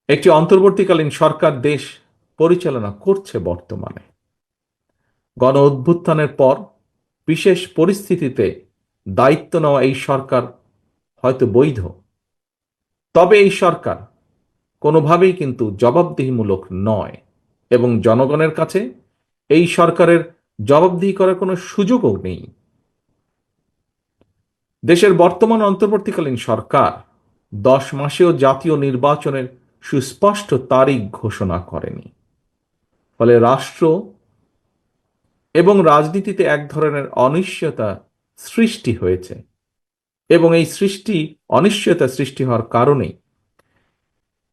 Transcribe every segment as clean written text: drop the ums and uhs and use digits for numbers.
একটি অন্তর্বর্তীকালীন সরকার দেশ পরিচালনা করছে বর্তমানে। গণ অভ্যুত্থানের পর বিশেষ পরিস্থিতিতে দায়িত্ব নেওয়া এই সরকার হয়তো বৈধ, তবে এই সরকার কোনোভাবেই কিন্তু জবাবদিহিমূলক নয় এবং জনগণের কাছে এই সরকারের জবাবদিহি করার কোনো সুযোগও নেই। দেশের বর্তমান অন্তর্বর্তীকালীন সরকার 10 মাসেও জাতীয় নির্বাচনের সুস্পষ্ট তারিখ ঘোষণা করেনি। ফলে রাষ্ট্র এবং রাজনীতিতে এক ধরনের অনিশ্চয়তা সৃষ্টি হয়েছে এবং এই অনিশ্চয়তা সৃষ্টি হওয়ার কারণেই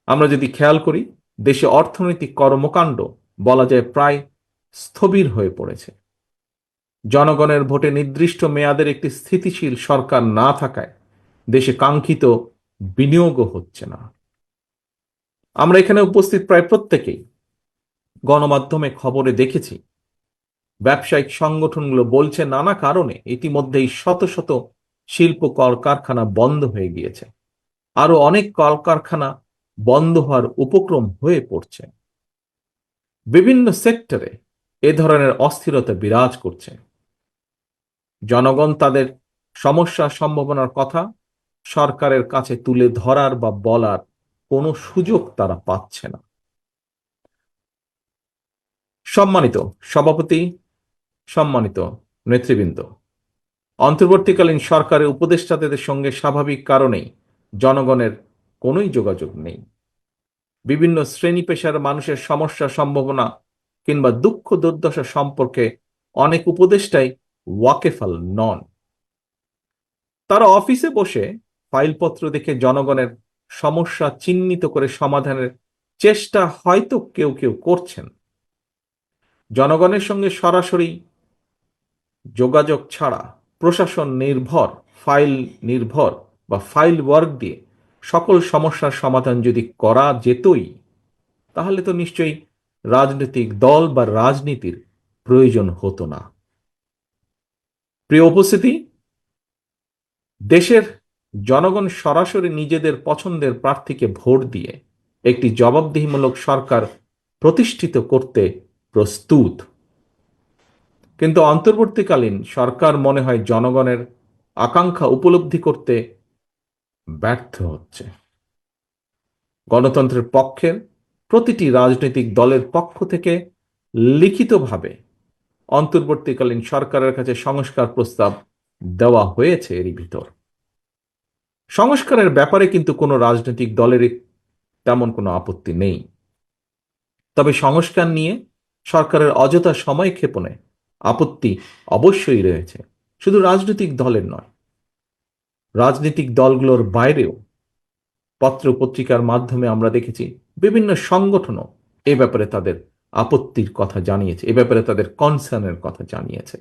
আমরা যদি খেয়াল করি, দেশে অর্থনৈতিক কর্মকাণ্ড বলা যায় প্রায় স্থবির হয়ে পড়েছে। জনগণের ভোটে নির্দিষ্ট মেয়াদের একটি স্থিতিশীল সরকার না থাকায় দেশে কাঙ্ক্ষিত বিনিয়োগও হচ্ছে না। আমরা এখানে উপস্থিত প্রায় প্রত্যেকেই গণমাধ্যমে খবরে দেখেছি, ব্যবসায়িক সংগঠনগুলো বলছে নানা কারণে ইতিমধ্যেই শত শত শিল্প কলকারখানা বন্ধ হয়ে গিয়েছে, আরো অনেক কলকারখানা বন্ধ হওয়ার উপক্রম হয়ে পড়ছে। বিভিন্ন সেক্টরে এ ধরনের অস্থিরতা বিরাজ করছে। জনগণ তাদের সমস্যা সম্ভাবনার কথা সরকারের কাছে তুলে ধরার বা বলার কোনো সুযোগ তারা পাচ্ছে না। সম্মানিত সভাপতি, সম্মানিত নেতৃবৃন্দ, অন্তর্বর্তীকালীন সরকারের উপদেষ্টাদের সঙ্গে স্বাভাবিক কারণেই জনগণের কোনোই যোগাযোগ নেই। বিভিন্ন শ্রেণী পেশার মানুষের সমস্যা সম্ভাবনা কিংবা দুঃখ দুর্দশা সম্পর্কে অনেক উপদেষ্টাই ওয়াকেফাল নন। তারা অফিসে বসে ফাইলপত্র দেখে জনগণের সমস্যা চিহ্নিত করে সমাধানের চেষ্টা হয়তো কেউ কেউ করছেন। জনগণের সঙ্গে সরাসরি যোগাযোগ ছাড়া প্রশাসন নির্ভর, ফাইল নির্ভর বা ফাইল ওয়ার্ক দিয়ে সকল সমস্যার সমাধান যদি করা যেতই, তাহলে তো নিশ্চয়ই রাজনৈতিক দল বা রাজনীতির প্রয়োজন হতো না। প্রিয় উপস্থিতি, দেশের জনগণ সরাসরি নিজেদের পছন্দের প্রার্থীকে ভোট দিয়ে একটি জবাবদিহিমূলক সরকার প্রতিষ্ঠিত করতে প্রস্তুত। কিন্তু অন্তর্বর্তীকালীন সরকার মনে হয় জনগণের আকাঙ্ক্ষা উপলব্ধি করতে ব্যর্থ হচ্ছে। গণতন্ত্রের পক্ষের প্রতিটি রাজনৈতিক দলের পক্ষ থেকে লিখিতভাবে অন্তর্বর্তীকালীন সরকারের কাছে সংস্কার প্রস্তাব দেওয়া হয়েছে। এরই ভিতর সংস্কারের ব্যাপারে কিন্তু কোনো রাজনৈতিক দলের তেমন কোনো আপত্তি নেই, তবে সংস্কার নিয়ে সরকারের অযথা সময় ক্ষেপণে আপত্তি অবশ্যই রয়েছে। শুধু রাজনৈতিক দলের নয়, রাজনৈতিক দলগুলোর বাইরেও পত্র পত্রিকার মাধ্যমে আমরা দেখেছি বিভিন্ন সংগঠনও এ ব্যাপারে তাদের আপত্তির কথা জানিয়েছে, এ ব্যাপারে তাদের কনসার্নের কথা জানিয়েছে।